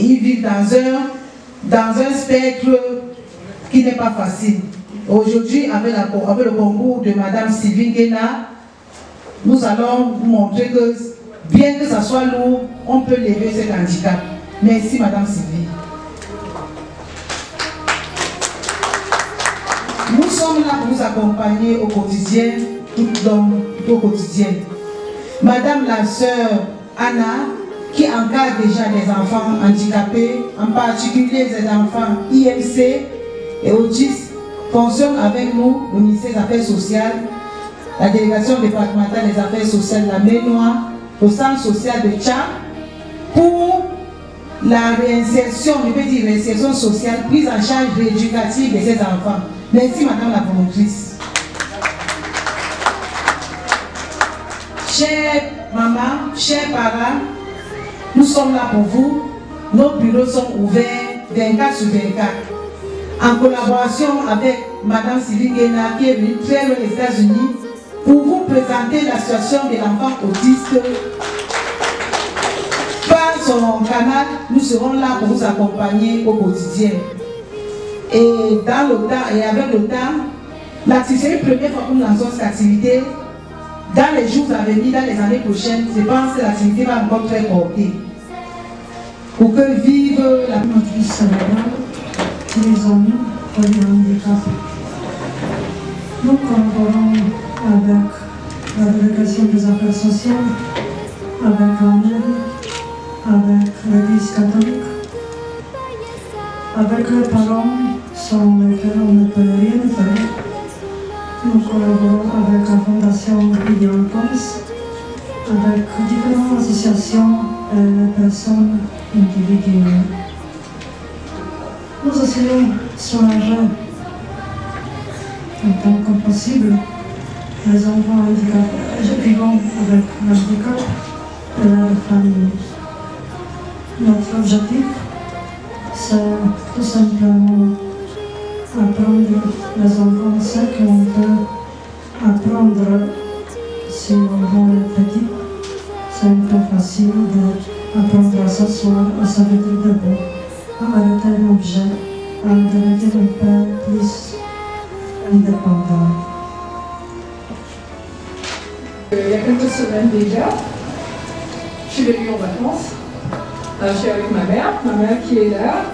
ils vivent dans un spectre qui n'est pas facile. Aujourd'hui, avec le concours de Madame Sylvie Guéna, nous allons vous montrer que bien que ça soit lourd, on peut lever cet handicap. Merci Madame Sylvie. Nous sommes là pour vous accompagner au quotidien, au quotidien. Madame la sœur Anna, qui encadre déjà les enfants handicapés, en particulier les enfants IMC et autistes, fonctionne avec nous au ministère des Affaires sociales, la délégation départementale des affaires sociales de la Ménois, au centre social de Tchad, pour la réinsertion, je veux dire réinsertion sociale, prise en charge rééducative de ces enfants. Merci Madame la promotrice. Chers mamans, chers parents, nous sommes là pour vous. Nos bureaux sont ouverts 24 sur 24. En collaboration avec Madame Sylvie Guéna, qui est venue très loin des États-Unis, pour vous présenter la situation de l'enfant autiste. Par son canal, nous serons là pour vous accompagner au quotidien. Et dans le temps, et avec le temps, l'activité, c'est la première fois que nous lançons cette activité. Dans les jours à venir, dans les années prochaines, je pense que l'activité va encore très portée. Pour que vive la motrice cérébrale, les amis et les handicapés. Nous collaborons avec la délégation des affaires sociales, avec la mairie, avec l'Église catholique, avec les parents sans lesquels on ne peut rien faire. Nous collaborons avec la Fondation Idéal-Pense, avec différentes associations et les personnes individuelles. Nous essayons de soulager autant que possible les enfants handicapés vivant avec l'handicap et leur famille. Notre objectif, c'est tout simplement apprendre les enfants ce qu'on peut apprendre si l'enfant est petit. C'est un peu facile d'apprendre à s'asseoir, à s'arrêter debout, à arrêter un objet, à devenir un peu plus indépendant. Il y a quelques semaines déjà, je suis venue en vacances. Je suis avec ma mère qui est là,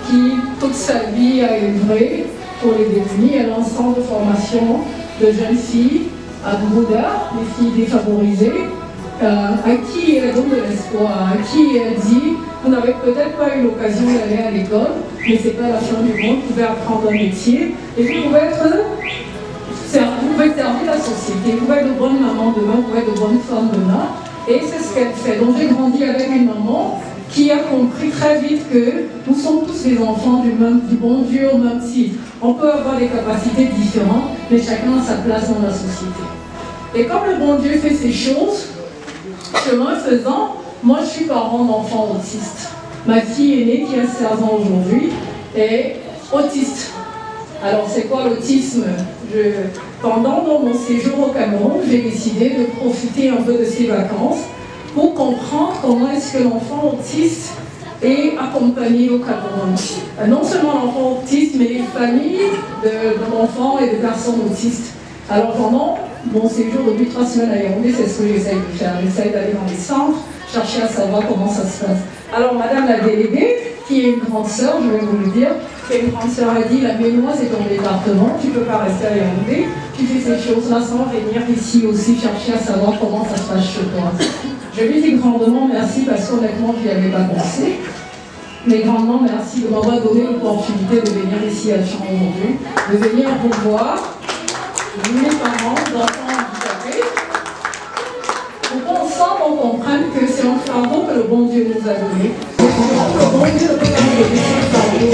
qui toute sa vie a œuvré pour les démunis. Elle a un centre de formation de jeunes filles à Bouddha, les filles défavorisées, à qui elle donne de l'espoir, à qui elle dit vous n'avez peut-être pas eu l'occasion d'aller à l'école, mais c'est pas la fin du monde, vous pouvez apprendre un métier et vous pouvez servir la société, vous pouvez être de bonnes mamans demain, vous pouvez être de bonnes femmes demain. Et c'est ce qu'elle fait. Donc j'ai grandi avec une maman qui a compris très vite que nous sommes tous les enfants du bon Dieu au même titre. On peut avoir des capacités différentes, mais chacun a sa place dans la société. Et comme le bon Dieu fait ces choses, chemin faisant, moi je suis parent d'enfants autistes. Ma fille aînée qui a 16 ans aujourd'hui est autiste. Alors c'est quoi l'autisme? Pendant mon séjour au Cameroun, j'ai décidé de profiter un peu de ces vacances pour comprendre comment est-ce que l'enfant autiste est accompagné au Cameroun. Non seulement l'enfant autiste, mais les familles d'enfants et de personnes autistes. Alors pendant mon séjour depuis 3 semaines à Yaoundé, c'est ce que j'essaye de faire. J'essaye d'aller dans les centres, chercher à savoir comment ça se passe. Alors madame la déléguée, qui est une grande sœur, je vais vous le dire, qui est une grande sœur, a dit la Ménois c'est ton département, tu ne peux pas rester à Yaoundé, tu fais ces choses-là sans venir ici aussi chercher à savoir comment ça se passe chez toi. Je lui dis grandement merci parce qu'honnêtement je n'y avais pas pensé. Mais grandement merci de m'avoir donné l'opportunité de venir ici à Champ aujourd'hui, de venir vous voir, mes parents, d'enfants handicapés, pour qu'ensemble on comprenne que c'est un fardeau que le bon Dieu nous a donné. Le bon Dieu ne peut pas nous donner ce fardeau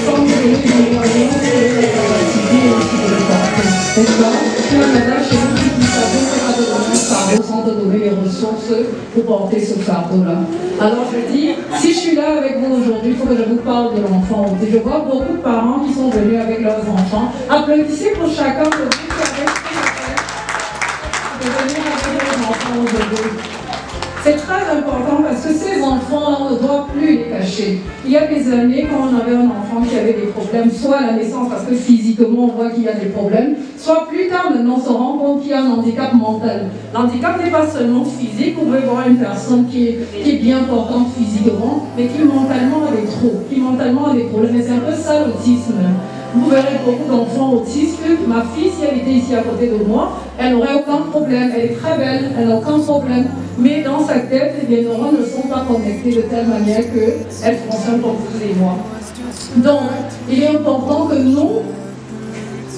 sans nous donner les moyens et la capacité aussi de le porter. N'est-ce pas? Tu as un adage chez nous qui dit ça ne peut pas te donner un fardeau sans te donner les ressources pour porter ce fardeau-là. Alors je dis, si je suis là avec vous aujourd'hui, il faut que je vous parle de l'enfant. Je vois beaucoup de parents qui sont venus avec leurs enfants. Applaudissez pour chacun de vous qui a respecté de venir avec leurs enfants aujourd'hui. C'est très important parce que que ces enfants-là, on ne doit plus les cacher. Il y a des années, quand on avait un enfant qui avait des problèmes, soit à la naissance, parce que physiquement, on voit qu'il y a des problèmes, soit plus tard, maintenant, on se rend compte qu'il y a un handicap mental. L'handicap n'est pas seulement physique, on veut voir une personne qui est bien portante physiquement, mais qui mentalement a des troubles, qui mentalement a des problèmes. Et c'est un peu ça l'autisme. Vous verrez beaucoup d'enfants autistes. Ma fille, si elle était ici à côté de moi, elle n'aurait aucun problème. Elle est très belle, elle n'a aucun problème. Mais dans sa tête, les neurones ne sont pas connectés de telle manière qu'elle fonctionne comme vous et moi. Donc, il est important que nous,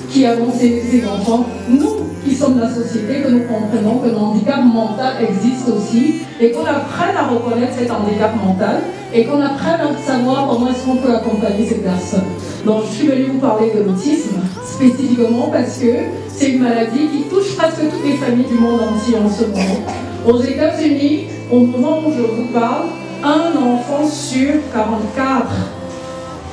qui avons ces enfants, nous qui sommes la société, que nous comprenons que le handicap mental existe aussi et qu'on apprenne à reconnaître cet handicap mental et qu'on apprenne à savoir comment est-ce qu'on peut accompagner ces personnes. Donc je suis venue vous parler de l'autisme spécifiquement parce que c'est une maladie qui touche presque toutes les familles du monde entier en ce moment. Aux États-Unis, au moment où je vous parle, un enfant sur 44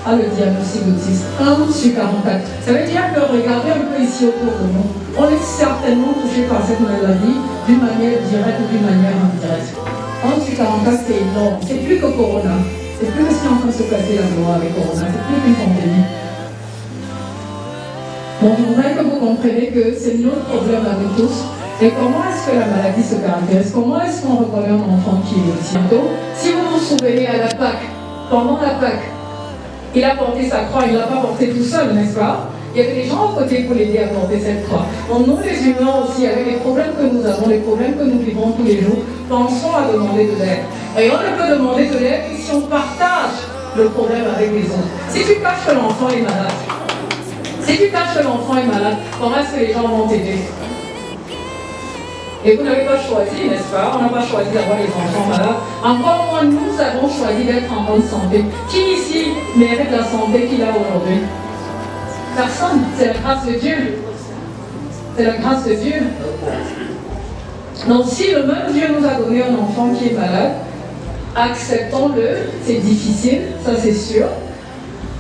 a le diagnostic d'autisme. 1 sur 44. Ça veut dire que regardez un peu ici autour de nous, on est certainement touché par cette maladie d'une manière directe ou d'une manière indirecte. 1 sur 44, c'est énorme. C'est plus que Corona. C'est plus que ce qui est en train de se passer là-dedans avec Corona. C'est plus qu'une pandémie. Donc, je voudrais que vous compreniez que c'est notre problème à nous tous. Et comment est-ce que la maladie se caractérise? Comment est-ce qu'on reconnaît un enfant qui est autiste? Si vous vous souvenez à la Pâque, pendant la Pâque, il a porté sa croix, il ne l'a pas porté tout seul, n'est-ce pas? Il y avait des gens à côté pour l'aider à porter cette croix. Donc nous, les humains aussi, avec les problèmes que nous avons, les problèmes que nous vivons tous les jours, pensons à demander de l'aide. Et on ne peut demander de l'aide que si on partage le problème avec les autres. Si tu caches que l'enfant est malade, comment est-ce que les gens vont t'aider? Et vous n'avez pas choisi, n'est-ce pas? On n'a pas choisi d'avoir les enfants malades. Encore moins, nous avons choisi d'être en bonne santé. Qui ici mérite la santé qu'il a aujourd'hui? Personne. C'est la grâce de Dieu. C'est la grâce de Dieu. Donc si le même Dieu nous a donné un enfant qui est malade, acceptons-le. C'est difficile, ça c'est sûr.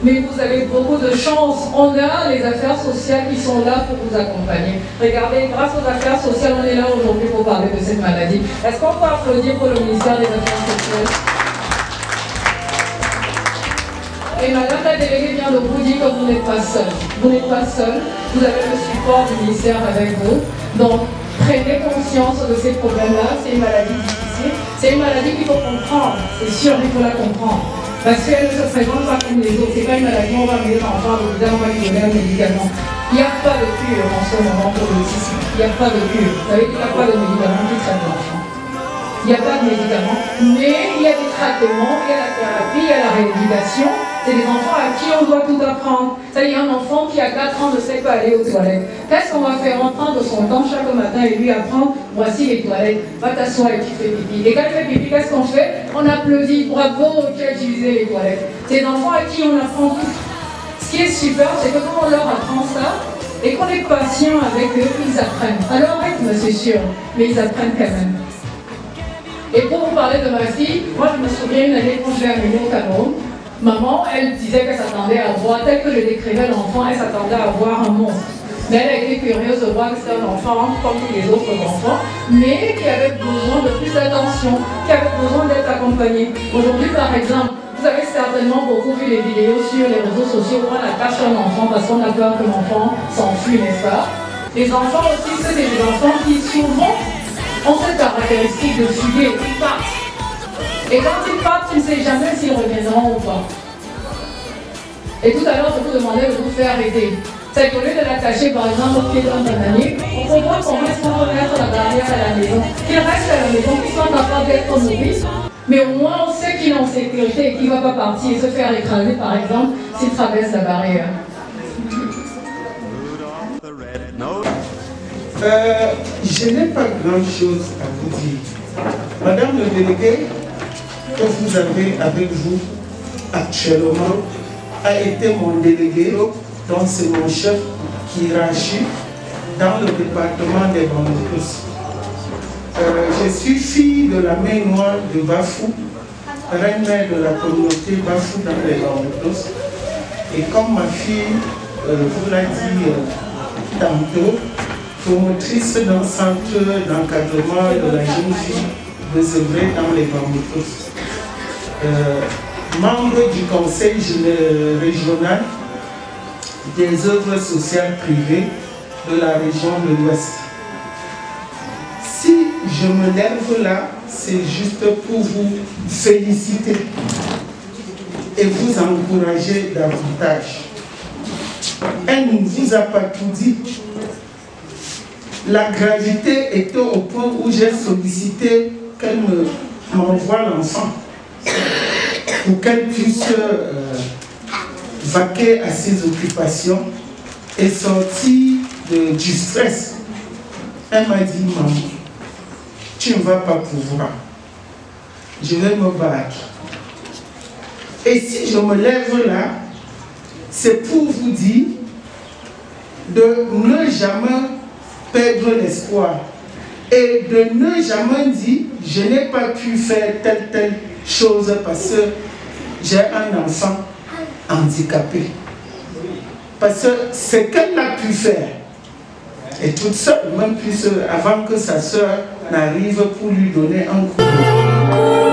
Mais vous avez beaucoup de chance. On a les affaires sociales qui sont là pour vous accompagner. Regardez, grâce aux affaires sociales, on est là aujourd'hui pour parler de cette maladie. Est-ce qu'on peut applaudir pour le ministère des Affaires sociales? Et madame la déléguée vient de vous dire que vous n'êtes pas seul. Vous n'êtes pas seul. Vous avez le support du ministère avec vous. Donc, prenez conscience de ces problèmes-là. C'est une maladie difficile. C'est une maladie qu'il faut comprendre. C'est sûr qu'il faut la comprendre. Parce qu'elle ne se présente pas comme les autres. Ce n'est pas une maladie, on va mettre l'enfant à l'hôpital, on va lui donner un médicament. Il n'y a pas de cure en ce moment pour l'autisme. Il n'y a pas de cure. Vous savez qu'il n'y a pas de médicament qui traite l'enfant. Il n'y a pas de médicament. Mais il y a des traitements, il y a la thérapie, il y a la rééducation. C'est des enfants à qui on doit tout apprendre. C'est-à-dire un enfant qui a 4 ans ne sait pas aller aux toilettes. Qu'est-ce qu'on va faire? On prend de son temps chaque matin et lui apprendre, voici les toilettes, va t'asseoir et tu fais pipi. Et quand il fait pipi, qu'est-ce qu'on fait? On applaudit, bravo, tu as utilisé les toilettes. C'est des enfants à qui on apprend tout. Ce qui est super, c'est que quand on leur apprend ça, et qu'on est patient avec eux, ils apprennent. À leur rythme, c'est sûr, mais ils apprennent quand même. Et pour vous parler de ma fille, moi je me souviens une année quand je l'ai amenée au Cameroun, maman, elle disait qu'elle s'attendait à voir, tel que je décrivais l'enfant, elle s'attendait à voir un monstre. Mais elle a été curieuse de voir que c'était un enfant comme tous les autres enfants, mais qui avait besoin de plus d'attention, qui avait besoin d'être accompagné. Aujourd'hui, par exemple, vous avez certainement beaucoup vu les vidéos sur les réseaux sociaux où on attache un enfant parce qu'on a peur que l'enfant s'enfuit, n'est-ce pas? Les enfants aussi, c'est des enfants qui souvent ont cette caractéristique de fuguer, ils partent. Et quand ils partent, tu ne sais jamais s'ils reviendront ou pas. Et tout à l'heure, je vous demandais de vous faire aider. C'est qu'au lieu de l'attacher par exemple au pied d'un bananier, on peut voir comment est-ce qu'on peut mettre la barrière à la maison. Qu'il reste à la maison, qu'il soit capable d'être nourri, mais au moins on sait qu'il est en sécurité et qu'il ne va pas partir et se faire écraser par exemple s'il traverse la barrière. Je n'ai pas grand-chose à vous dire. Madame le délégué, que vous avez avec vous actuellement, a été mon délégué, donc c'est mon chef qui hiérarchie dans le département des Bamboukous. Je suis fille de la main noire de Bafou, reine-mère de la communauté Bafou dans les Bamboukous. Et comme ma fille vous l'a dit tantôt, promotrice d'un centre d'encadrement de la jeune fille désœuvrée dans les Bamboukous. membre du conseil régional des œuvres sociales privées de la région de l'Ouest. Si je me lève là, c'est juste pour vous féliciter et vous encourager davantage. Elle ne vous a pas tout dit. La gravité était au point où j'ai sollicité qu'elle m'envoie l'enfant pour qu'elle puisse vaquer à ses occupations et sortir du stress. Elle m'a dit, maman, tu ne vas pas pouvoir. Je vais me battre. Et si je me lève là, c'est pour vous dire de ne jamais perdre l'espoir et de ne jamais dire je n'ai pas pu faire telle chose parce que j'ai un enfant handicapé. Parce que ce qu'elle a pu faire, et toute seule, même plus avant que sa soeur n'arrive pour lui donner un coup de main.